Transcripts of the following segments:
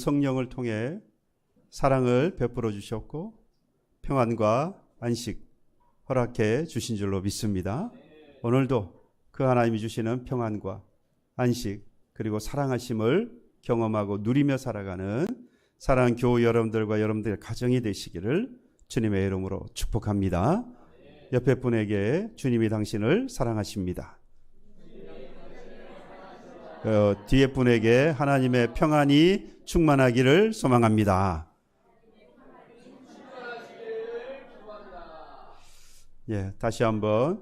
성령을 통해 사랑을 베풀어 주셨고 평안과 안식 허락해 주신 줄로 믿습니다. 오늘도 그 하나님이 주시는 평안과 안식 그리고 사랑하심을 경험하고 누리며 살아가는 사랑하는 교우 여러분들과 여러분들의 가정이 되시기를 주님의 이름으로 축복합니다. 옆에 분에게 주님이 당신을 사랑하십니다. 뒤에 분에게 하나님의 평안이 충만하기를 소망합니다. 예, 다시 한번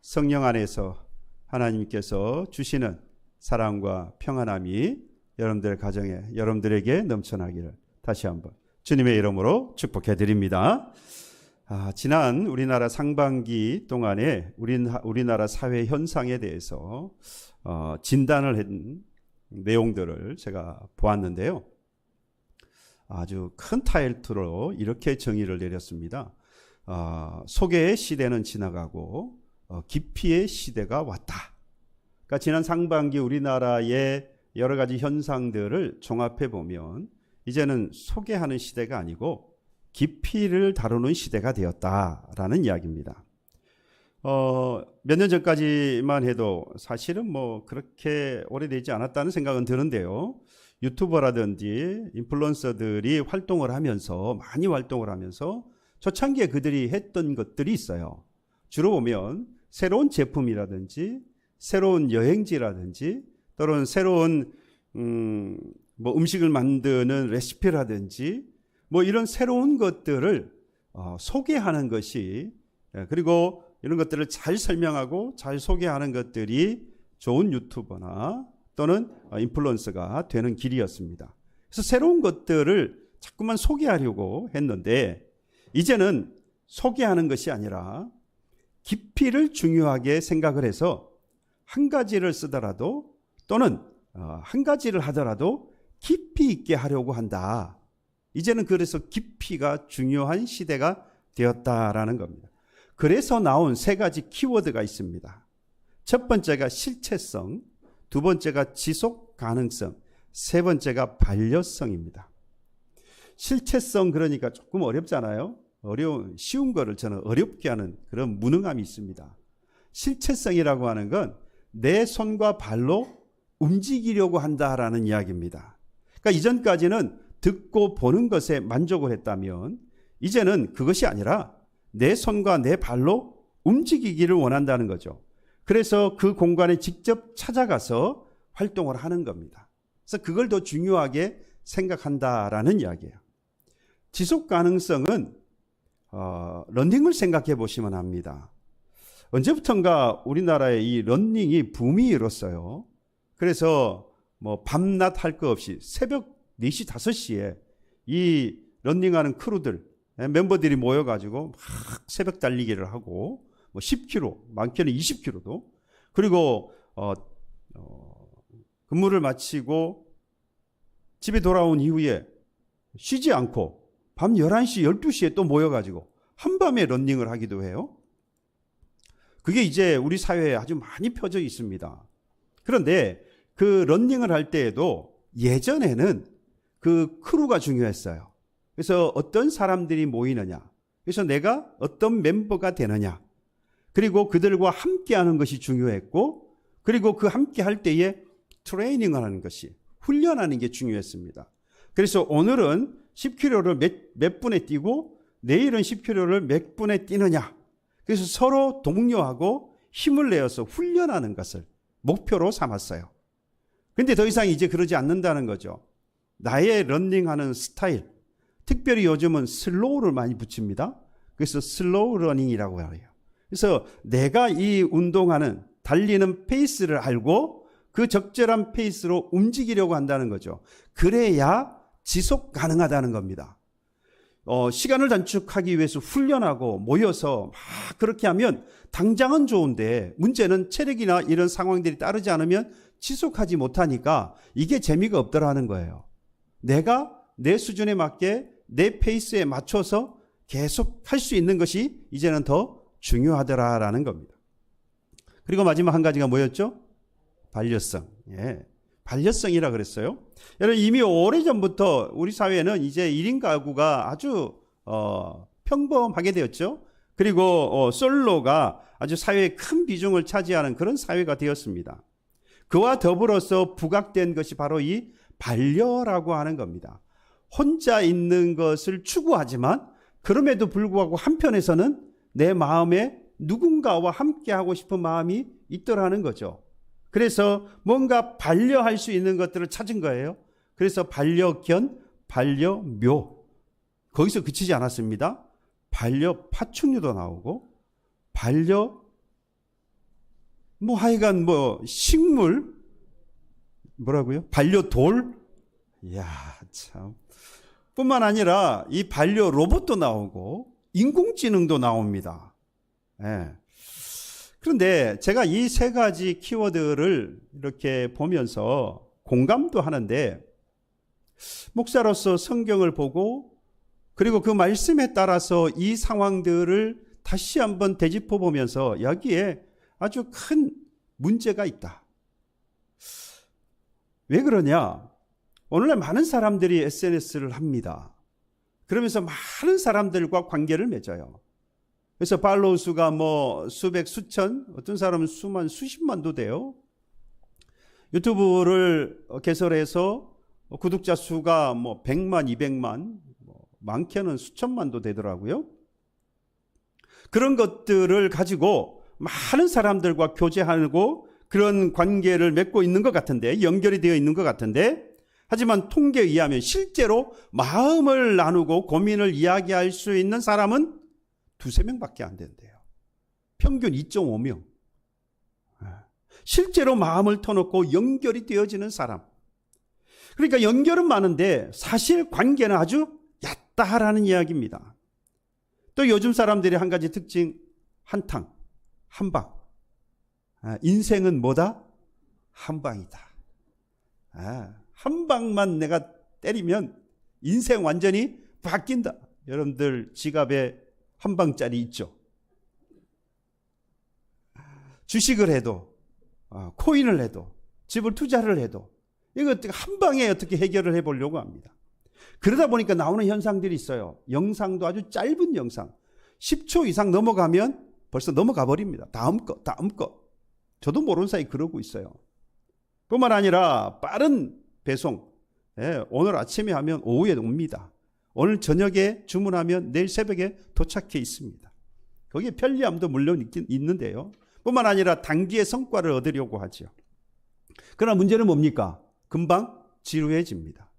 성령 안에서 하나님께서 주시는 사랑과 평안함이 여러분들의 가정에 여러분들에게 넘쳐나기를 다시 한번 주님의 이름으로 축복해 드립니다. 지난 우리나라 상반기 동안에 우리나라 사회 현상에 대해서 진단을 한 내용들을 제가 보았는데요. 아주 큰 타이틀로 이렇게 정의를 내렸습니다. 소개의 시대는 지나가고 깊이의 시대가 왔다. 그러니까 지난 상반기 우리나라의 여러 가지 현상들을 종합해 보면 이제는 소개하는 시대가 아니고 깊이를 다루는 시대가 되었다라는 이야기입니다. 몇 년 전까지만 해도 사실은 뭐 그렇게 오래되지 않았다는 생각은 드는데요. 유튜버라든지 인플루언서들이 많이 활동을 하면서 초창기에 그들이 했던 것들이 있어요. 주로 보면 새로운 제품이라든지 새로운 여행지라든지 또는 새로운 음식을 만드는 레시피라든지 이런 새로운 것들을 소개하는 것이 그리고 이런 것들을 잘 설명하고 잘 소개하는 것들이 좋은 유튜버나 또는 인플루언서가 되는 길이었습니다. 그래서 새로운 것들을 자꾸만 소개하려고 했는데 이제는 소개하는 것이 아니라 깊이를 중요하게 생각을 해서 한 가지를 쓰더라도 또는 한 가지를 하더라도 깊이 있게 하려고 한다. 이제는 그래서 깊이가 중요한 시대가 되었다라는 겁니다. 그래서 나온 세 가지 키워드가 있습니다. 첫 번째가 실체성, 두 번째가 지속 가능성, 세 번째가 반려성입니다. 실체성 그러니까 조금 어렵잖아요. 쉬운 거를 저는 어렵게 하는 그런 무능함이 있습니다. 실체성이라고 하는 건 내 손과 발로 움직이려고 한다라는 이야기입니다. 그러니까 이전까지는 듣고 보는 것에 만족을 했다면 이제는 그것이 아니라 내 손과 내 발로 움직이기를 원한다는 거죠. 그래서 그 공간에 직접 찾아가서 활동을 하는 겁니다. 그래서 그걸 더 중요하게 생각한다라는 이야기예요. 지속 가능성은 러닝을 생각해 보시면 합니다. 언제부턴가 우리나라에 이 러닝이 붐이 일었어요. 그래서 밤낮 할 거 없이 새벽 4시, 5시에 이 러닝하는 크루들, 멤버들이 모여가지고 막 새벽 달리기를 하고 10km, 많게는 20km도 그리고 근무를 마치고 집에 돌아온 이후에 쉬지 않고 밤 11시, 12시에 또 모여가지고 한밤에 러닝을 하기도 해요. 그게 이제 우리 사회에 아주 많이 펴져 있습니다. 그런데 그 러닝을 할 때에도 예전에는 그 크루가 중요했어요. 그래서 어떤 사람들이 모이느냐, 그래서 내가 어떤 멤버가 되느냐, 그리고 그들과 함께 하는 것이 중요했고, 그리고 그 함께 할 때에 트레이닝을 하는 것이, 훈련하는 게 중요했습니다. 그래서 오늘은 10km를 몇 분에 뛰고 내일은 10km를 몇 분에 뛰느냐, 그래서 서로 독려하고 힘을 내어서 훈련하는 것을 목표로 삼았어요. 근데 더 이상 이제 그러지 않는다는 거죠. 나의 러닝하는 스타일, 특별히 요즘은 슬로우를 많이 붙입니다. 그래서 슬로우 러닝이라고 해요. 그래서 내가 이 운동하는 달리는 페이스를 알고 그 적절한 페이스로 움직이려고 한다는 거죠. 그래야 지속 가능하다는 겁니다. 시간을 단축하기 위해서 훈련하고 모여서 막 그렇게 하면 당장은 좋은데 문제는 체력이나 이런 상황들이 따르지 않으면 지속하지 못하니까 이게 재미가 없더라는 거예요. 내가 내 수준에 맞게 내 페이스에 맞춰서 계속 할 수 있는 것이 이제는 더 중요하더라라는 겁니다. 그리고 마지막 한 가지가 뭐였죠? 반려성. 예. 반려성이라 그랬어요. 여러분 이미 오래전부터 우리 사회는 이제 1인 가구가 아주 평범하게 되었죠. 그리고 솔로가 아주 사회에 큰 비중을 차지하는 그런 사회가 되었습니다. 그와 더불어서 부각된 것이 바로 이 반려라고 하는 겁니다. 혼자 있는 것을 추구하지만 그럼에도 불구하고 한편에서는 내 마음에 누군가와 함께하고 싶은 마음이 있더라는 거죠. 그래서 뭔가 반려할 수 있는 것들을 찾은 거예요. 그래서 반려견, 반려묘, 거기서 그치지 않았습니다. 반려파충류도 나오고 하여간 식물, 뭐라고요? 반려돌? 이야, 참. 뿐만 아니라 이 반려 로봇도 나오고 인공지능도 나옵니다. 예. 그런데 제가 이 세 가지 키워드를 이렇게 보면서 공감도 하는데, 목사로서 성경을 보고 그리고 그 말씀에 따라서 이 상황들을 다시 한번 되짚어 보면서 여기에 아주 큰 문제가 있다. 왜 그러냐? 오늘날 많은 사람들이 SNS를 합니다. 그러면서 많은 사람들과 관계를 맺어요. 그래서 팔로우 수가 수백, 수천, 어떤 사람은 수만, 수십만도 돼요. 유튜브를 개설해서 구독자 수가 100만, 200만, 많게는 수천만도 되더라고요. 그런 것들을 가지고 많은 사람들과 교제하고 그런 관계를 맺고 있는 것 같은데, 연결이 되어 있는 것 같은데, 하지만 통계에 의하면 실제로 마음을 나누고 고민을 이야기할 수 있는 사람은 2-3명밖에 안 된대요. 평균 2.5명. 실제로 마음을 터놓고 연결이 되어지는 사람. 그러니까 연결은 많은데 사실 관계는 아주 얕다라는 이야기입니다. 또 요즘 사람들이 한 가지 특징, 한탕, 한방. 인생은 뭐다? 한방이다. 한 방만 내가 때리면 인생 완전히 바뀐다. 여러분들 지갑에 한 방짜리 있죠? 주식을 해도, 코인을 해도, 집을 투자를 해도 이거 한 방에 어떻게 해결을 해보려고 합니다. 그러다 보니까 나오는 현상들이 있어요. 영상도 아주 짧은 영상, 10초 이상 넘어가면 벌써 넘어가 버립니다. 다음 거. 저도 모르는 사이 그러고 있어요. 뿐만 아니라 빠른 배송, 오늘 아침에 하면 오후에 옵니다. 오늘 저녁에 주문하면 내일 새벽에 도착해 있습니다. 거기에 편리함도 물론 있는데요. 뿐만 아니라 단기의 성과를 얻으려고 하죠. 그러나 문제는 뭡니까? 금방 지루해집니다.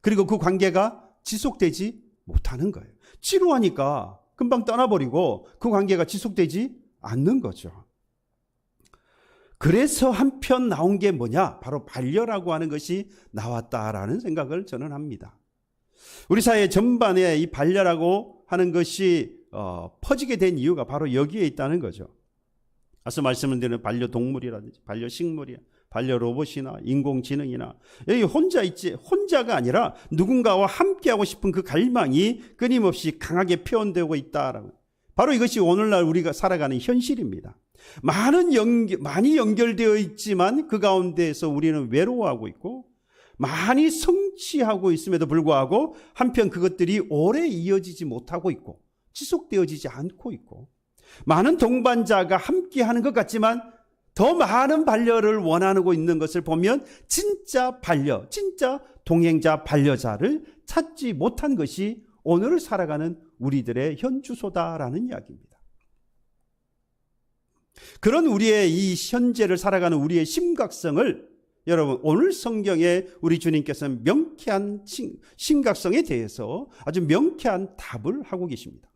그리고 그 관계가 지속되지 못하는 거예요. 지루하니까 금방 떠나버리고 그 관계가 지속되지 않는 거죠. 그래서 한편 나온 게 뭐냐? 바로 반려라고 하는 것이 나왔다라는 생각을 저는 합니다. 우리 사회 전반에 이 반려라고 하는 것이 퍼지게 된 이유가 바로 여기에 있다는 거죠. 앞서 말씀드린 반려동물이라든지 반려식물이나 반려로봇이나 인공지능이나 여기 혼자가 아니라 누군가와 함께하고 싶은 그 갈망이 끊임없이 강하게 표현되고 있다라고. 바로 이것이 오늘날 우리가 살아가는 현실입니다. 많이 연결되어 있지만 그 가운데에서 우리는 외로워하고 있고 많이 성취하고 있음에도 불구하고 한편 그것들이 오래 이어지지 못하고 있고 지속되어지지 않고 있고 많은 동반자가 함께하는 것 같지만 더 많은 반려를 원하고 있는 것을 보면 진짜 동행자 반려자를 찾지 못한 것이 오늘을 살아가는 우리들의 현주소다라는 이야기입니다. 그런 우리의 이 현재를 살아가는 우리의 심각성을 여러분 오늘 성경에 우리 주님께서는 명쾌한 심각성에 대해서 아주 명쾌한 답을 하고 계십니다.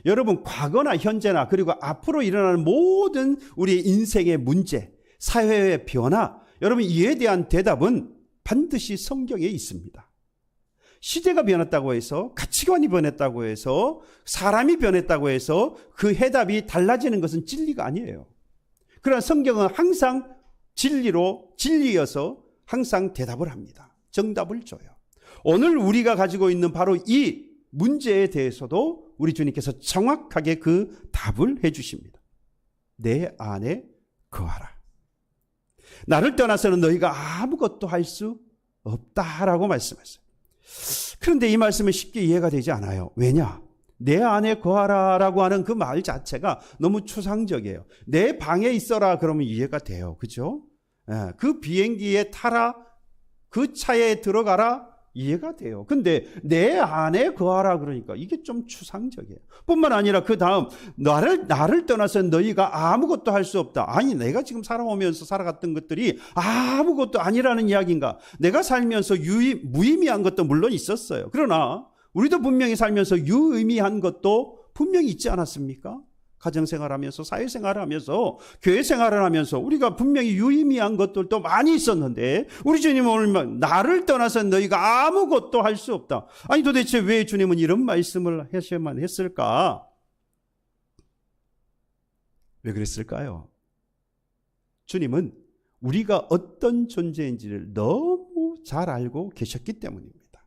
여러분 과거나 현재나 그리고 앞으로 일어나는 모든 우리의 인생의 문제, 사회의 변화, 여러분 이에 대한 대답은 반드시 성경에 있습니다. 시대가 변했다고 해서 가치관이 변했다고 해서 사람이 변했다고 해서 그 해답이 달라지는 것은 진리가 아니에요. 그러나 성경은 항상 진리여서 항상 대답을 합니다. 정답을 줘요. 오늘 우리가 가지고 있는 바로 이 문제에 대해서도 우리 주님께서 정확하게 그 답을 해 주십니다. 내 안에 거하라. 나를 떠나서는 너희가 아무것도 할 수 없다라고 말씀하셨어요. 그런데 이 말씀은 쉽게 이해가 되지 않아요. 왜냐? 내 안에 거하라라고 하는 그 말 자체가 너무 추상적이에요. 내 방에 있어라 그러면 이해가 돼요. 그죠? 그 비행기에 타라, 그 차에 들어가라, 이해가 돼요. 근데 내 안에 거하라 그러니까 이게 좀 추상적이에요. 뿐만 아니라 그 다음 나를 떠나서 너희가 아무것도 할 수 없다. 아니, 내가 지금 살아오면서 살아갔던 것들이 아무것도 아니라는 이야기인가? 내가 살면서 무의미한 것도 물론 있었어요. 그러나 우리도 분명히 살면서 유의미한 것도 분명히 있지 않았습니까? 가정생활하면서 사회생활하면서 교회생활을 하면서 우리가 분명히 유의미한 것들도 많이 있었는데 우리 주님은 오늘 나를 떠나서 너희가 아무것도 할 수 없다. 아니 도대체 왜 주님은 이런 말씀을 하셔야만 했을까? 왜 그랬을까요? 주님은 우리가 어떤 존재인지를 너무 잘 알고 계셨기 때문입니다.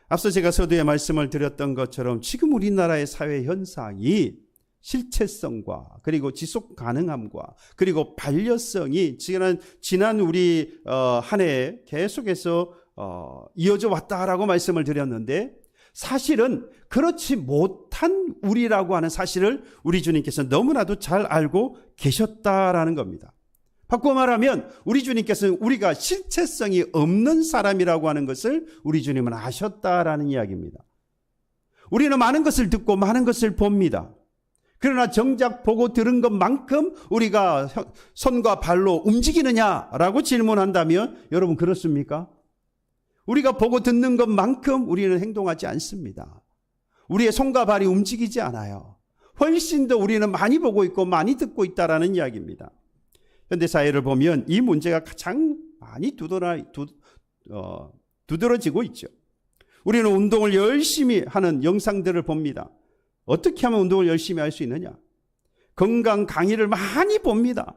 앞서 제가 서두에 말씀을 드렸던 것처럼 지금 우리나라의 사회 현상이 실체성과 그리고 지속 가능함과 그리고 반려성이 지난 우리 한 해 계속해서 이어져 왔다라고 말씀을 드렸는데 사실은 그렇지 못한 우리라고 하는 사실을 우리 주님께서 너무나도 잘 알고 계셨다라는 겁니다. 바꿔 말하면 우리 주님께서는 우리가 실체성이 없는 사람이라고 하는 것을 우리 주님은 아셨다라는 이야기입니다. 우리는 많은 것을 듣고 많은 것을 봅니다. 그러나 정작 보고 들은 것만큼 우리가 손과 발로 움직이느냐라고 질문한다면 여러분 그렇습니까? 우리가 보고 듣는 것만큼 우리는 행동하지 않습니다. 우리의 손과 발이 움직이지 않아요. 훨씬 더 우리는 많이 보고 있고 많이 듣고 있다라는 이야기입니다. 현대사회를 보면 이 문제가 가장 많이 두드러지고 있죠. 우리는 운동을 열심히 하는 영상들을 봅니다. 어떻게 하면 운동을 열심히 할 수 있느냐? 건강 강의를 많이 봅니다.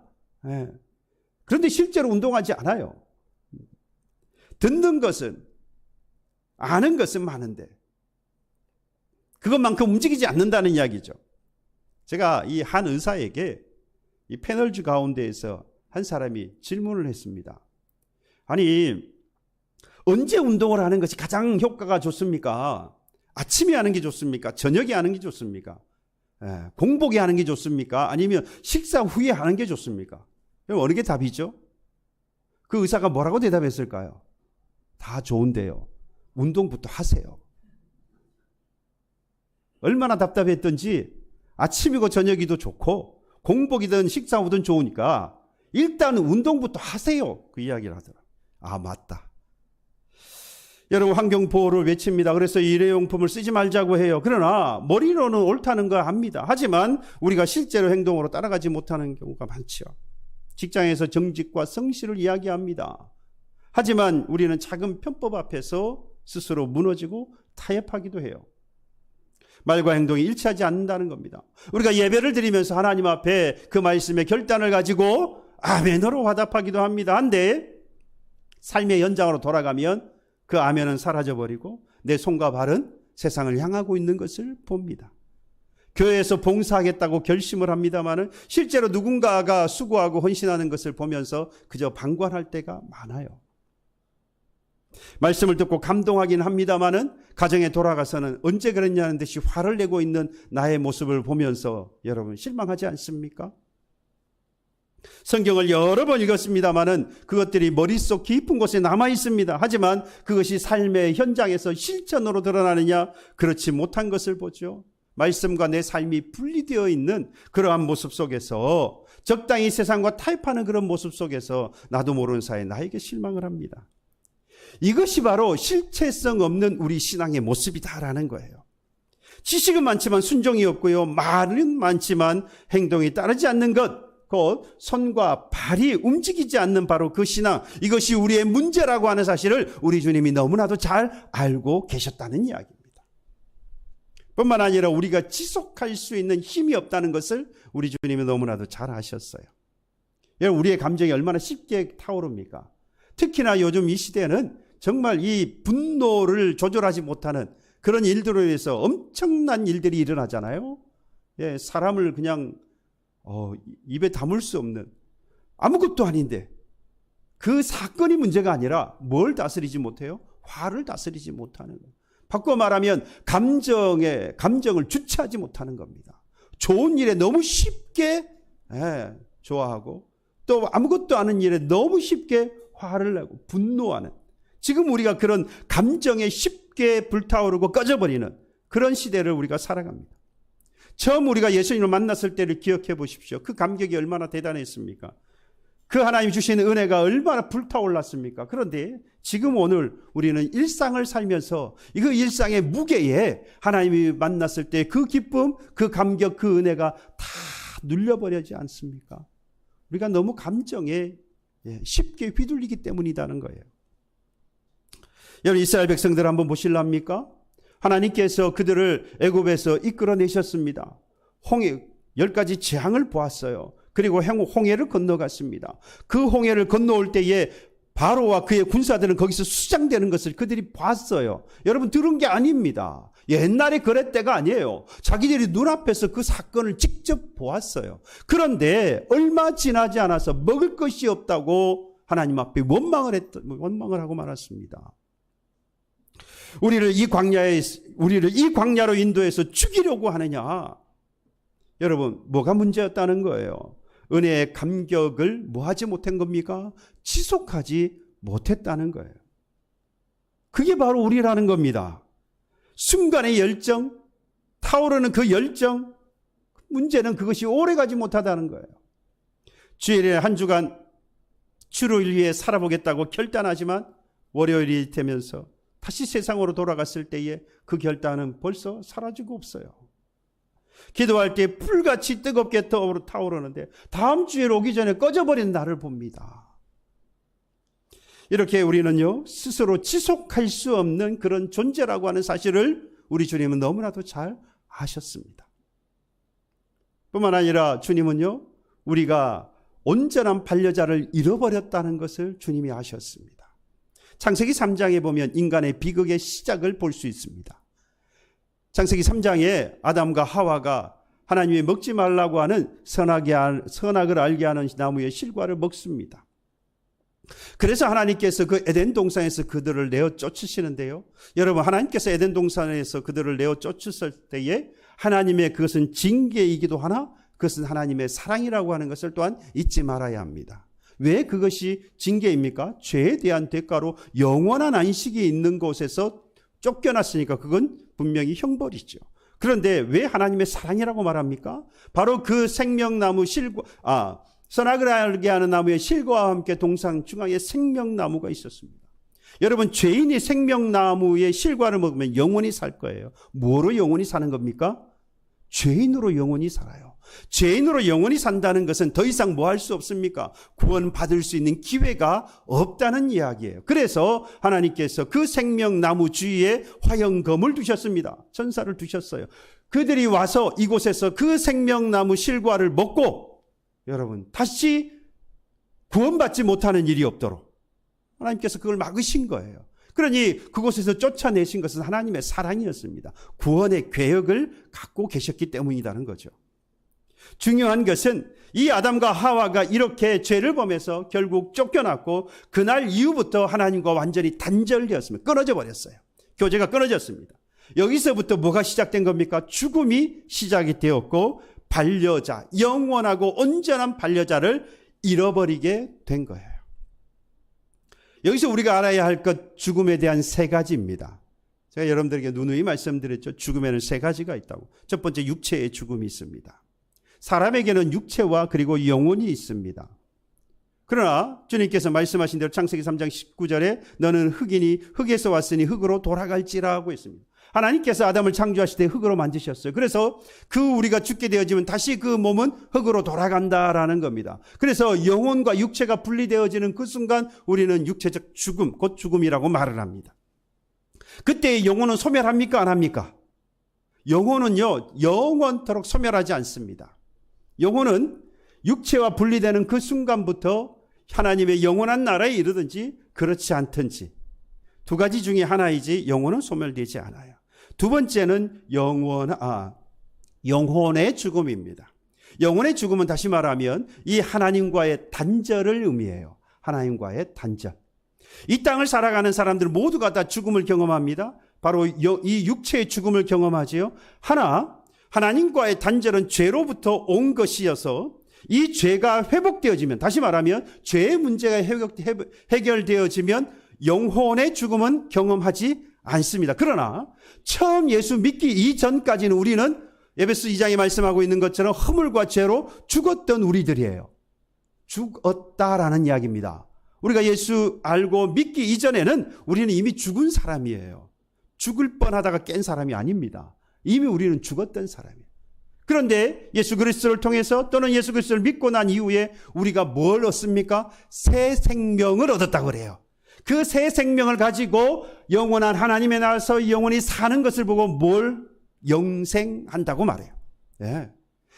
그런데 실제로 운동하지 않아요. 듣는 것은, 아는 것은 많은데 그것만큼 움직이지 않는다는 이야기죠. 제가 이 한 의사에게 이 패널즈 가운데에서 한 사람이 질문을 했습니다. 아니, 언제 운동을 하는 것이 가장 효과가 좋습니까? 아침에 하는 게 좋습니까? 저녁에 하는 게 좋습니까? 공복에 하는 게 좋습니까? 아니면 식사 후에 하는 게 좋습니까? 어느 게 답이죠? 그 의사가 뭐라고 대답했을까요? 다 좋은데요. 운동부터 하세요. 얼마나 답답했던지 아침이고 저녁이도 좋고 공복이든 식사 후든 좋으니까 일단 운동부터 하세요. 그 이야기를 하더라고요. 아, 맞다. 여러분 환경보호를 외칩니다. 그래서 일회용품을 쓰지 말자고 해요. 그러나 머리로는 옳다는 거 압니다. 하지만 우리가 실제로 행동으로 따라가지 못하는 경우가 많죠. 직장에서 정직과 성실을 이야기합니다. 하지만 우리는 작은 편법 앞에서 스스로 무너지고 타협하기도 해요. 말과 행동이 일치하지 않는다는 겁니다. 우리가 예배를 드리면서 하나님 앞에 그 말씀의 결단을 가지고 아멘으로 화답하기도 합니다. 한데 삶의 현장으로 돌아가면 그 아멘은 사라져버리고 내 손과 발은 세상을 향하고 있는 것을 봅니다. 교회에서 봉사하겠다고 결심을 합니다마는 실제로 누군가가 수고하고 헌신하는 것을 보면서 그저 방관할 때가 많아요. 말씀을 듣고 감동하긴 합니다마는 가정에 돌아가서는 언제 그랬냐는 듯이 화를 내고 있는 나의 모습을 보면서 여러분 실망하지 않습니까? 성경을 여러 번 읽었습니다마는 그것들이 머릿속 깊은 곳에 남아 있습니다. 하지만 그것이 삶의 현장에서 실천으로 드러나느냐? 그렇지 못한 것을 보죠. 말씀과 내 삶이 분리되어 있는 그러한 모습 속에서 적당히 세상과 타협하는 그런 모습 속에서 나도 모르는 사이에 나에게 실망을 합니다. 이것이 바로 실체성 없는 우리 신앙의 모습이다라는 거예요. 지식은 많지만 순종이 없고요. 말은 많지만 행동이 따르지 않는 것, 곧 손과 발이 움직이지 않는 바로 그 신앙, 이것이 우리의 문제라고 하는 사실을 우리 주님이 너무나도 잘 알고 계셨다는 이야기입니다. 뿐만 아니라 우리가 지속할 수 있는 힘이 없다는 것을 우리 주님이 너무나도 잘 아셨어요. 우리의 감정이 얼마나 쉽게 타오릅니까? 특히나 요즘 이 시대는 정말 이 분노를 조절하지 못하는 그런 일들로 인해서 엄청난 일들이 일어나잖아요. 사람을 그냥 입에 담을 수 없는, 아무것도 아닌데 그 사건이 문제가 아니라 뭘 다스리지 못해요? 화를 다스리지 못하는 거예요. 바꿔 말하면 감정을 주체하지 못하는 겁니다. 좋은 일에 너무 쉽게 좋아하고 또 아무것도 아닌 일에 너무 쉽게 화를 내고 분노하는, 지금 우리가 그런 감정에 쉽게 불타오르고 꺼져버리는 그런 시대를 우리가 살아갑니다. 처음 우리가 예수님을 만났을 때를 기억해 보십시오. 그 감격이 얼마나 대단했습니까? 그 하나님 주신 은혜가 얼마나 불타올랐습니까? 그런데 지금 오늘 우리는 일상을 살면서 그 일상의 무게에 하나님이 만났을 때 그 기쁨, 그 감격, 그 은혜가 다 눌려버리지 않습니까? 우리가 너무 감정에 쉽게 휘둘리기 때문이라는 거예요. 여러분, 이스라엘 백성들 한번 보실랍니까? 하나님께서 그들을 애굽에서 이끌어내셨습니다. 10가지 재앙을 보았어요. 그리고 홍해를 건너갔습니다. 그 홍해를 건너올 때에 바로와 그의 군사들은 거기서 수장되는 것을 그들이 봤어요. 여러분, 들은 게 아닙니다. 옛날에 그랬대가 아니에요. 자기들이 눈앞에서 그 사건을 직접 보았어요. 그런데 얼마 지나지 않아서 먹을 것이 없다고 하나님 앞에 원망을 하고 말았습니다. 우리를 이 광야로 인도해서 죽이려고 하느냐? 여러분, 뭐가 문제였다는 거예요? 은혜의 감격을 뭐 하지 못한 겁니까? 지속하지 못했다는 거예요. 그게 바로 우리라는 겁니다. 순간의 열정, 타오르는 그 열정, 문제는 그것이 오래가지 못하다는 거예요. 주일에 한 주간 주를 위해 살아보겠다고 결단하지만 월요일이 되면서 다시 세상으로 돌아갔을 때에 그 결단은 벌써 사라지고 없어요. 기도할 때 불같이 뜨겁게 타오르는데 다음 주일 오기 전에 꺼져버린 나를 봅니다. 이렇게 우리는요, 스스로 지속할 수 없는 그런 존재라고 하는 사실을 우리 주님은 너무나도 잘 아셨습니다. 뿐만 아니라 주님은요, 우리가 온전한 반려자를 잃어버렸다는 것을 주님이 아셨습니다. 창세기 3장에 보면 인간의 비극의 시작을 볼 수 있습니다. 창세기 3장에 아담과 하와가 하나님이 먹지 말라고 하는 선악을 알게 하는 나무의 실과를 먹습니다. 그래서 하나님께서 그 에덴 동산에서 그들을 내어 쫓으시는데요. 여러분, 하나님께서 에덴 동산에서 그들을 내어 쫓으실 때에 하나님의 그것은 징계이기도 하나 그것은 하나님의 사랑이라고 하는 것을 또한 잊지 말아야 합니다. 왜 그것이 징계입니까? 죄에 대한 대가로 영원한 안식이 있는 곳에서 쫓겨났으니까 그건 분명히 형벌이죠. 그런데 왜 하나님의 사랑이라고 말합니까? 바로 그 생명나무 선악을 알게 하는 나무의 실과와 함께 동산 중앙에 생명나무가 있었습니다. 여러분, 죄인이 생명나무의 실과를 먹으면 영원히 살 거예요. 뭐로 영원히 사는 겁니까? 죄인으로 영원히 살아요. 죄인으로 영원히 산다는 것은 더 이상 뭐 할 수 없습니까? 구원받을 수 있는 기회가 없다는 이야기예요. 그래서 하나님께서 그 생명나무 주위에 화영검을 두셨습니다. 천사를 두셨어요. 그들이 와서 이곳에서 그 생명나무 실과를 먹고 여러분 다시 구원받지 못하는 일이 없도록 하나님께서 그걸 막으신 거예요. 그러니 그곳에서 쫓아내신 것은 하나님의 사랑이었습니다. 구원의 계획을 갖고 계셨기 때문이라는 거죠. 중요한 것은 이 아담과 하와가 이렇게 죄를 범해서 결국 쫓겨났고 그날 이후부터 하나님과 완전히 단절되었습니다. 끊어져 버렸어요. 교제가 끊어졌습니다. 여기서부터 뭐가 시작된 겁니까? 죽음이 시작이 되었고 반려자, 영원하고 온전한 반려자를 잃어버리게 된 거예요. 여기서 우리가 알아야 할 것, 죽음에 대한 3가지입니다. 제가 여러분들에게 누누이 말씀드렸죠. 죽음에는 3가지가 있다고. 첫 번째, 육체의 죽음이 있습니다. 사람에게는 육체와 그리고 영혼이 있습니다. 그러나 주님께서 말씀하신 대로 창세기 3장 19절에 너는 흙이니 흙에서 왔으니 흙으로 돌아갈지라 하고 있습니다. 하나님께서 아담을 창조하실 때 흙으로 만드셨어요. 그래서 우리가 죽게 되어지면 다시 그 몸은 흙으로 돌아간다라는 겁니다. 그래서 영혼과 육체가 분리되어지는 그 순간 우리는 육체적 죽음, 곧 죽음이라고 말을 합니다. 그때 영혼은 소멸합니까? 안 합니까? 영혼은요, 영원토록 소멸하지 않습니다. 영혼은 육체와 분리되는 그 순간부터 하나님의 영원한 나라에 이르든지 그렇지 않든지 2가지 중에 하나이지 영혼은 소멸되지 않아요. 두 번째는 영혼의 죽음입니다. 영혼의 죽음은 다시 말하면 이 하나님과의 단절을 의미해요. 하나님과의 단절. 이 땅을 살아가는 사람들 모두가 다 죽음을 경험합니다. 바로 이 육체의 죽음을 경험하지요. 하나님과의 단절은 죄로부터 온 것이어서 이 죄가 회복되어지면, 다시 말하면 죄의 문제가 해결되어지면 영혼의 죽음은 경험하지 않습니다. 그러나 처음 예수 믿기 이전까지는 우리는 에베소 2장에 말씀하고 있는 것처럼 허물과 죄로 죽었던 우리들이에요. 죽었다라는 이야기입니다. 우리가 예수 알고 믿기 이전에는 우리는 이미 죽은 사람이에요. 죽을 뻔하다가 깬 사람이 아닙니다. 이미 우리는 죽었던 사람이에요. 그런데 예수 그리스도를 통해서 또는 예수 그리스도를 믿고 난 이후에 우리가 뭘 얻습니까? 새 생명을 얻었다고 그래요. 그 새 생명을 가지고 영원한 하나님의 나라에서 영원히 사는 것을 보고 뭘 영생한다고 말해요. 네.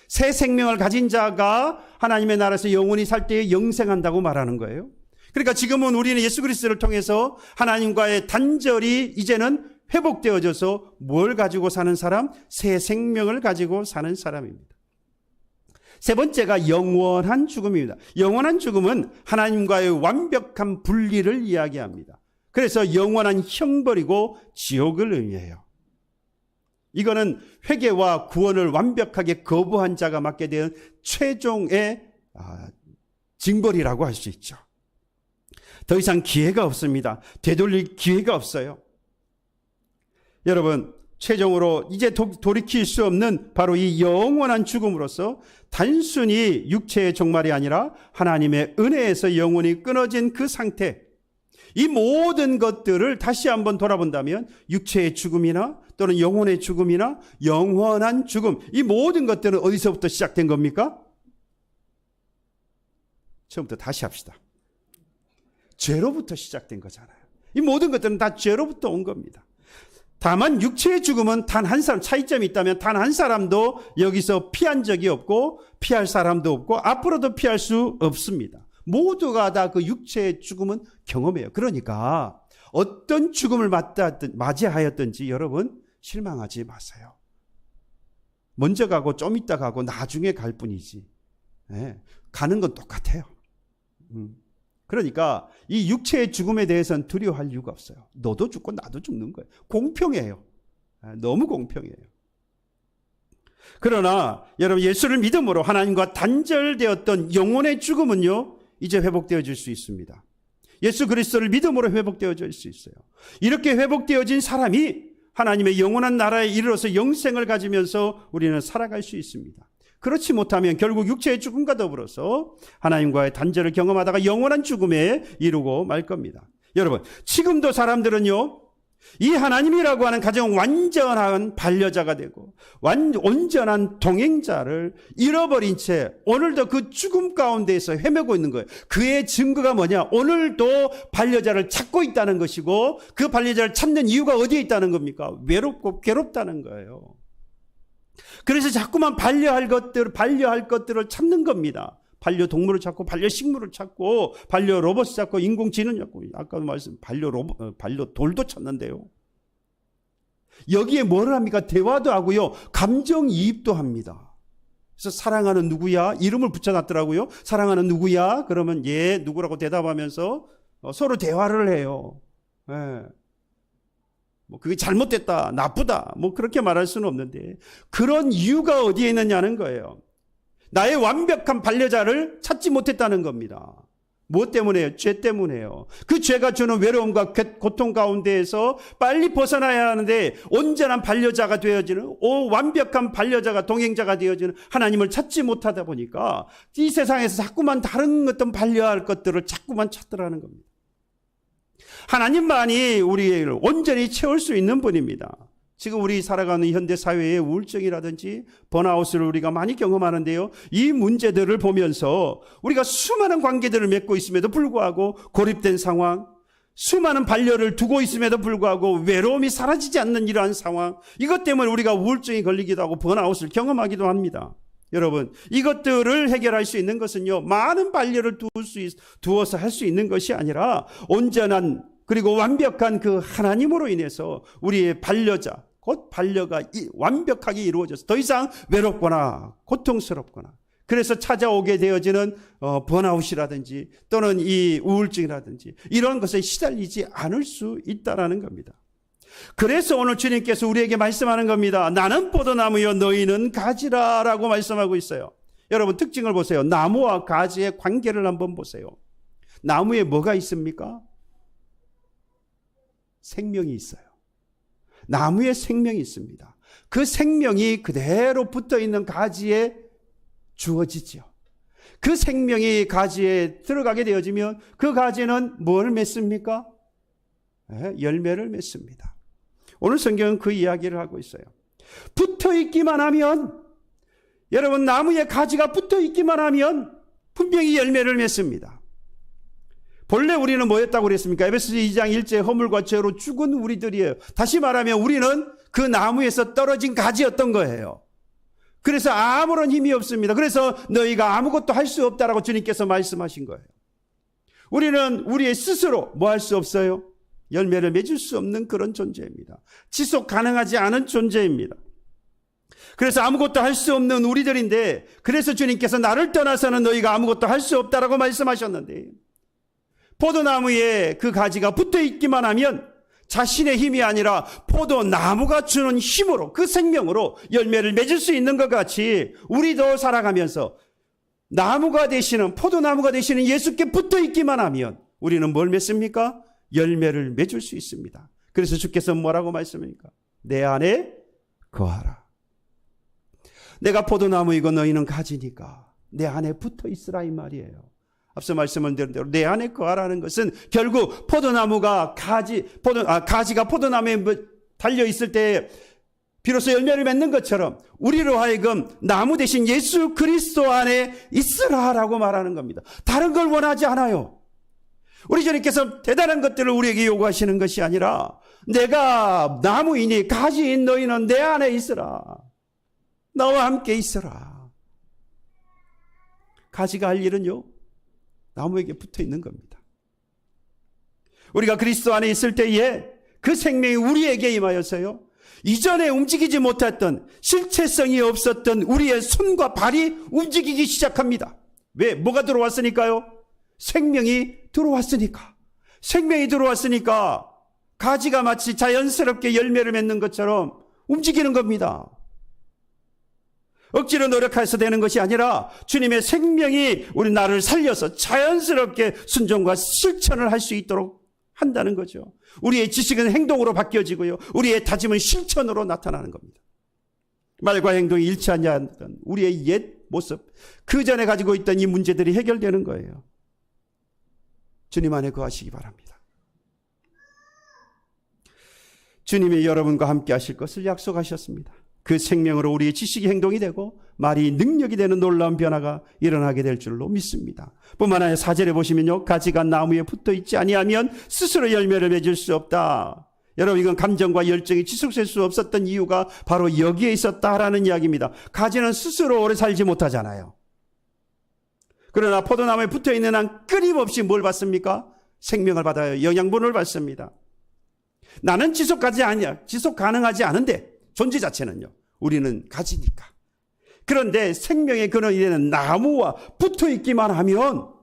새 생명을 가진 자가 하나님의 나라에서 영원히 살 때에 영생한다고 말하는 거예요. 그러니까 지금은 우리는 예수 그리스도를 통해서 하나님과의 단절이 이제는 회복되어져서 뭘 가지고 사는 사람? 새 생명을 가지고 사는 사람입니다. 세 번째가 영원한 죽음입니다. 영원한 죽음은 하나님과의 완벽한 분리를 이야기합니다. 그래서 영원한 형벌이고 지옥을 의미해요. 이거는 회개와 구원을 완벽하게 거부한 자가 맞게 된 최종의 징벌이라고 할 수 있죠. 더 이상 기회가 없습니다. 되돌릴 기회가 없어요. 여러분, 최종으로 이제 돌이킬 수 없는 바로 이 영원한 죽음으로써 단순히 육체의 종말이 아니라 하나님의 은혜에서 영원히 끊어진 그 상태, 이 모든 것들을 다시 한번 돌아본다면 육체의 죽음이나 또는 영혼의 죽음이나 영원한 죽음, 이 모든 것들은 어디서부터 시작된 겁니까? 처음부터 다시 합시다. 죄로부터 시작된 거잖아요. 이 모든 것들은 다 죄로부터 온 겁니다. 다만 육체의 죽음은 단 한 사람, 차이점이 있다면 단 한 사람도 여기서 피한 적이 없고 피할 사람도 없고 앞으로도 피할 수 없습니다. 모두가 다 그 육체의 죽음은 경험해요. 그러니까 어떤 죽음을 맞이하였든지 여러분 실망하지 마세요. 먼저 가고 좀 이따 가고 나중에 갈 뿐이지. 네, 가는 건 똑같아요. 그러니까 이 육체의 죽음에 대해서는 두려워할 이유가 없어요. 너도 죽고 나도 죽는 거예요. 공평해요. 너무 공평해요. 그러나 여러분, 예수를 믿음으로 하나님과 단절되었던 영혼의 죽음은요, 이제 회복되어질 수 있습니다. 예수 그리스도를 믿음으로 회복되어질 수 있어요. 이렇게 회복되어진 사람이 하나님의 영원한 나라에 이르러서 영생을 가지면서 우리는 살아갈 수 있습니다. 그렇지 못하면 결국 육체의 죽음과 더불어서 하나님과의 단절을 경험하다가 영원한 죽음에 이르고 말 겁니다. 여러분, 지금도 사람들은요, 이 하나님이라고 하는 가장 완전한 반려자가 되고 온전한 동행자를 잃어버린 채 오늘도 그 죽음 가운데에서 헤매고 있는 거예요. 그의 증거가 뭐냐? 오늘도 반려자를 찾고 있다는 것이고 그 반려자를 찾는 이유가 어디에 있다는 겁니까? 외롭고 괴롭다는 거예요. 그래서 자꾸만 반려할 것들을 찾는 겁니다. 반려동물을 찾고 반려식물을 찾고 반려로봇을 찾고 인공지능을 찾고, 아까도 말씀 반려돌도 찾는데요. 여기에 뭐를 합니까? 대화도 하고요, 감정이입도 합니다. 그래서 사랑하는 누구야? 이름을 붙여놨더라고요. 사랑하는 누구야? 그러면 예, 누구라고 대답하면서 서로 대화를 해요. 예. 뭐 그게 잘못됐다, 나쁘다, 뭐 그렇게 말할 수는 없는데 그런 이유가 어디에 있느냐는 거예요. 나의 완벽한 반려자를 찾지 못했다는 겁니다. 무엇 때문에요? 죄 때문에요. 그 죄가 주는 외로움과 고통 가운데에서 빨리 벗어나야 하는데 온전한 반려자가 되어지는, 완벽한 반려자가 동행자가 되어지는 하나님을 찾지 못하다 보니까 이 세상에서 자꾸만 다른 어떤 반려할 것들을 자꾸만 찾더라는 겁니다. 하나님만이 우리를 온전히 채울 수 있는 분입니다. 지금 우리 살아가는 현대 사회의 우울증이라든지 번아웃을 우리가 많이 경험하는데요, 이 문제들을 보면서 우리가 수많은 관계들을 맺고 있음에도 불구하고 고립된 상황, 수많은 반려를 두고 있음에도 불구하고 외로움이 사라지지 않는 이러한 상황, 이것 때문에 우리가 우울증이 걸리기도 하고 번아웃을 경험하기도 합니다. 여러분, 이것들을 해결할 수 있는 것은요, 많은 반려를 두어서 할 수 있는 것이 아니라 온전한 그리고 완벽한 그 하나님으로 인해서 우리의 반려자, 곧 반려가 완벽하게 이루어져서 더 이상 외롭거나 고통스럽거나 그래서 찾아오게 되어지는 번아웃이라든지 또는 이 우울증이라든지 이런 것에 시달리지 않을 수 있다라는 겁니다. 그래서 오늘 주님께서 우리에게 말씀하는 겁니다. 나는 포도나무여 너희는 가지라 라고 말씀하고 있어요. 여러분 특징을 보세요. 나무와 가지의 관계를 한번 보세요. 나무에 뭐가 있습니까? 생명이 있어요. 나무에 생명이 있습니다. 그 생명이 그대로 붙어있는 가지에 주어지죠. 그 생명이 가지에 들어가게 되어지면 그 가지는 뭘 맺습니까? 열매를 맺습니다. 오늘 성경은 그 이야기를 하고 있어요. 붙어있기만 하면, 여러분 나무에 가지가 붙어있기만 하면 분명히 열매를 맺습니다. 본래 우리는 뭐였다고 그랬습니까? 에베소서 2장 1절 허물과 죄로 죽은 우리들이에요. 다시 말하면 우리는 그 나무에서 떨어진 가지였던 거예요. 그래서 아무런 힘이 없습니다. 그래서 너희가 아무것도 할 수 없다라고 주님께서 말씀하신 거예요. 우리는 우리의 스스로 뭐 할 수 없어요? 열매를 맺을 수 없는 그런 존재입니다. 지속 가능하지 않은 존재입니다. 그래서 아무것도 할 수 없는 우리들인데, 그래서 주님께서 나를 떠나서는 너희가 아무것도 할 수 없다라고 말씀하셨는데, 포도나무에 그 가지가 붙어 있기만 하면 자신의 힘이 아니라 포도나무가 주는 힘으로, 그 생명으로 열매를 맺을 수 있는 것 같이 우리도 살아가면서 나무가 되시는, 포도나무가 되시는 예수께 붙어 있기만 하면 우리는 뭘 맺습니까? 열매를 맺을 수 있습니다. 그래서 주께서 뭐라고 말씀합니까? 내 안에 거하라. 내가 포도나무이고 너희는 가지니까 내 안에 붙어 있으라 이 말이에요. 앞서 말씀을 드린 대로 내 안에 거하라는 것은 결국 포도나무가 가지가 포도나무에 달려 있을 때 비로소 열매를 맺는 것처럼 우리로 하여금 나무 대신 예수 그리스도 안에 있으라라고 말하는 겁니다. 다른 걸 원하지 않아요. 우리 주님께서 대단한 것들을 우리에게 요구하시는 것이 아니라 내가 나무이니 가지인 너희는 내 안에 있으라. 나와 함께 있으라. 가지가 할 일은요, 나무에게 붙어 있는 겁니다. 우리가 그리스도 안에 있을 때에 그 생명이 우리에게 임하여서요, 이전에 움직이지 못했던, 실체성이 없었던 우리의 손과 발이 움직이기 시작합니다. 왜? 뭐가 들어왔으니까요? 생명이 들어왔으니까. 생명이 들어왔으니까 가지가 마치 자연스럽게 열매를 맺는 것처럼 움직이는 겁니다. 억지로 노력해서 되는 것이 아니라 주님의 생명이 우리 나를 살려서 자연스럽게 순종과 실천을 할 수 있도록 한다는 거죠. 우리의 지식은 행동으로 바뀌어지고요, 우리의 다짐은 실천으로 나타나는 겁니다. 말과 행동이 일치하지 않던 우리의 옛 모습, 그 전에 가지고 있던 이 문제들이 해결되는 거예요. 주님 안에 거하시기 바랍니다. 주님이 여러분과 함께 하실 것을 약속하셨습니다. 그 생명으로 우리의 지식이 행동이 되고 말이 능력이 되는 놀라운 변화가 일어나게 될 줄로 믿습니다. 뿐만 아니라 4절에 보시면요, 가지가 나무에 붙어 있지 아니하면 스스로 열매를 맺을 수 없다. 여러분, 이건 감정과 열정이 지속될 수 없었던 이유가 바로 여기에 있었다라는 이야기입니다. 가지는 스스로 오래 살지 못하잖아요. 그러나 포도나무에 붙어 있는 한 끊임없이 뭘 받습니까? 생명을 받아요. 영양분을 받습니다. 나는 지속 가능하지 않은데, 존재 자체는요, 우리는 가지니까. 그런데 생명의 근원이 되는 나무와 붙어 있기만 하면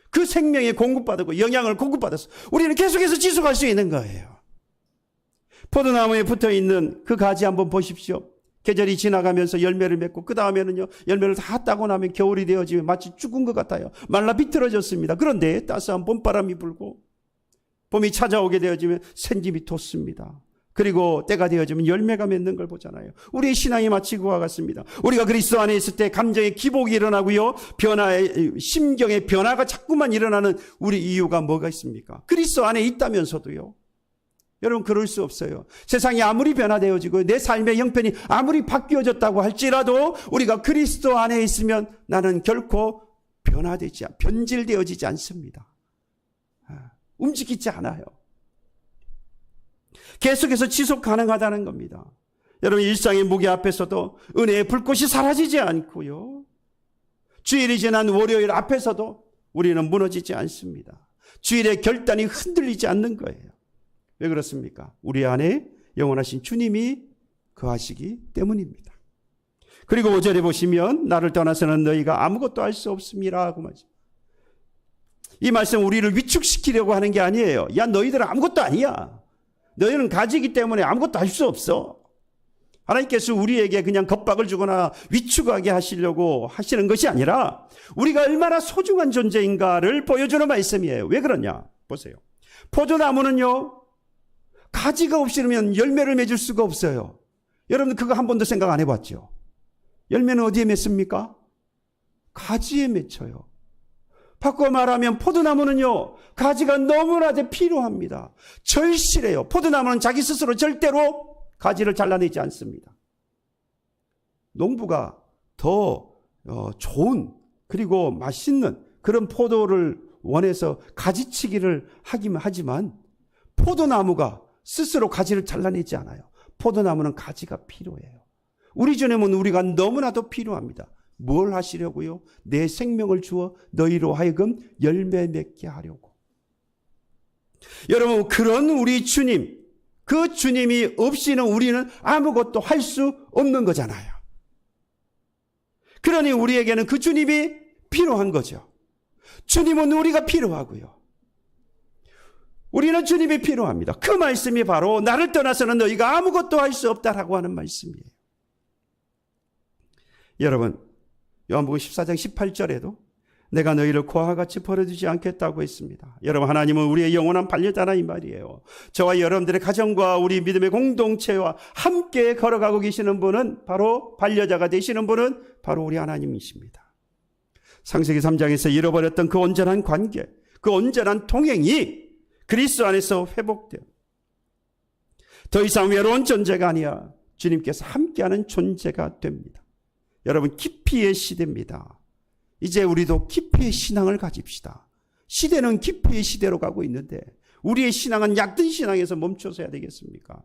그 생명에 공급받고 영양을 공급받아서 우리는 계속해서 지속할 수 있는 거예요. 포도나무에 붙어 있는 그 가지 한번 보십시오. 계절이 지나가면서 열매를 맺고 그 다음에는요, 열매를 다 따고 나면 겨울이 되어지면 마치 죽은 것 같아요. 말라 비틀어졌습니다. 그런데 따스한 봄바람이 불고 봄이 찾아오게 되어지면 생집이 돋습니다. 그리고 때가 되어지면 열매가 맺는 걸 보잖아요. 우리의 신앙이 마치 그와 같습니다. 우리가 그리스도 안에 있을 때 감정의 기복이 일어나고요, 심경의 변화가 자꾸만 일어나는 우리 이유가 뭐가 있습니까? 그리스도 안에 있다면서도요. 여러분, 그럴 수 없어요. 세상이 아무리 변화되어지고 내 삶의 형편이 아무리 바뀌어졌다고 할지라도 우리가 그리스도 안에 있으면 나는 결코 변질되어지지 않습니다. 움직이지 않아요. 계속해서 지속 가능하다는 겁니다. 여러분, 일상의 무게 앞에서도 은혜의 불꽃이 사라지지 않고요, 주일이 지난 월요일 앞에서도 우리는 무너지지 않습니다. 주일의 결단이 흔들리지 않는 거예요. 왜 그렇습니까? 우리 안에 영원하신 주님이 거하시기 때문입니다. 그리고 5절에 보시면 나를 떠나서는 너희가 아무것도 할 수 없음이라 하고 말씀. 이 말씀 우리를 위축시키려고 하는 게 아니에요. 야, 너희들은 아무것도 아니야. 너희는 가지기 때문에 아무것도 할 수 없어. 하나님께서 우리에게 그냥 겁박을 주거나 위축하게 하시려고 하시는 것이 아니라 우리가 얼마나 소중한 존재인가를 보여주는 말씀이에요. 왜 그러냐? 보세요. 포도나무는요, 가지가 없으면 열매를 맺을 수가 없어요. 여러분 그거 한 번도 생각 안 해봤죠? 열매는 어디에 맺습니까? 가지에 맺혀요. 바꿔 말하면 포도나무는요, 가지가 너무나도 필요합니다. 절실해요. 포도나무는 자기 스스로 절대로 가지를 잘라내지 않습니다. 농부가 더 좋은 그리고 맛있는 그런 포도를 원해서 가지치기를 하긴 하지만 포도나무가 스스로 가지를 잘라내지 않아요. 포도나무는 가지가 필요해요. 우리 주님은 우리가 너무나도 필요합니다. 뭘 하시려고요? 내 생명을 주어 너희로 하여금 열매 맺게 하려고. 여러분, 그런 우리 주님, 그 주님이 없이는 우리는 아무것도 할 수 없는 거잖아요. 그러니 우리에게는 그 주님이 필요한 거죠. 주님은 우리가 필요하고요. 우리는 주님이 필요합니다. 그 말씀이 바로 나를 떠나서는 너희가 아무것도 할 수 없다라고 하는 말씀이에요. 여러분, 요한복음 14장 18절에도 내가 너희를 고아와 같이 버려두지 않겠다고 했습니다. 여러분, 하나님은 우리의 영원한 반려자라 이 말이에요. 저와 여러분들의 가정과 우리 믿음의 공동체와 함께 걸어가고 계시는 분은 바로 반려자가 되시는 분은 바로 우리 하나님이십니다. 창세기 3장에서 잃어버렸던 그 온전한 관계, 그 온전한 동행이 그리스도 안에서 회복돼요. 더 이상 외로운 존재가 아니야. 주님께서 함께하는 존재가 됩니다. 여러분, 깊이의 시대입니다. 이제 우리도 깊이의 신앙을 가집시다. 시대는 깊이의 시대로 가고 있는데 우리의 신앙은 얕은 신앙에서 멈춰서야 되겠습니까?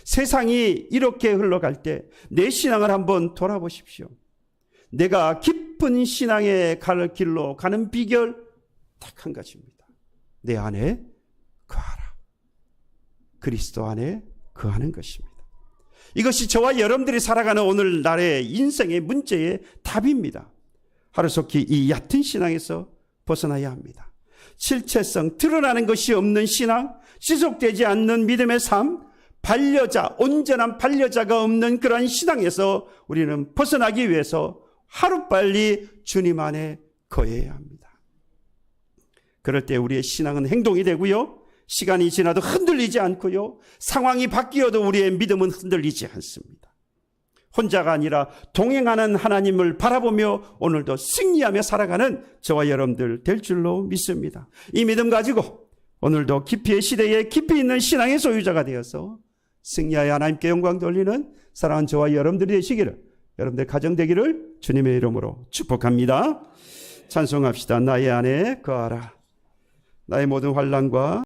세상이 이렇게 흘러갈 때 내 신앙을 한번 돌아보십시오. 내가 깊은 신앙의 갈 길로 가는 비결 딱 한 가지입니다. 내 안에 거하라. 그리스도 안에 거하는 것입니다. 이것이 저와 여러분들이 살아가는 오늘날의 인생의 문제의 답입니다. 하루속히 이 얕은 신앙에서 벗어나야 합니다. 실체성, 드러나는 것이 없는 신앙, 지속되지 않는 믿음의 삶, 반려자, 온전한 반려자가 없는 그러한 신앙에서 우리는 벗어나기 위해서 하루빨리 주님 안에 거해야 합니다. 그럴 때 우리의 신앙은 행동이 되고요. 시간이 지나도 흔들리지 않고요. 상황이 바뀌어도 우리의 믿음은 흔들리지 않습니다. 혼자가 아니라 동행하는 하나님을 바라보며 오늘도 승리하며 살아가는 저와 여러분들 될 줄로 믿습니다. 이 믿음 가지고 오늘도 깊이의 시대에 깊이 있는 신앙의 소유자가 되어서 승리하여 하나님께 영광 돌리는 사랑하는 저와 여러분들이 되시기를, 여러분들 가정 되기를 주님의 이름으로 축복합니다. 찬송합시다. 나의 안에 거하라. 나의 모든 환난과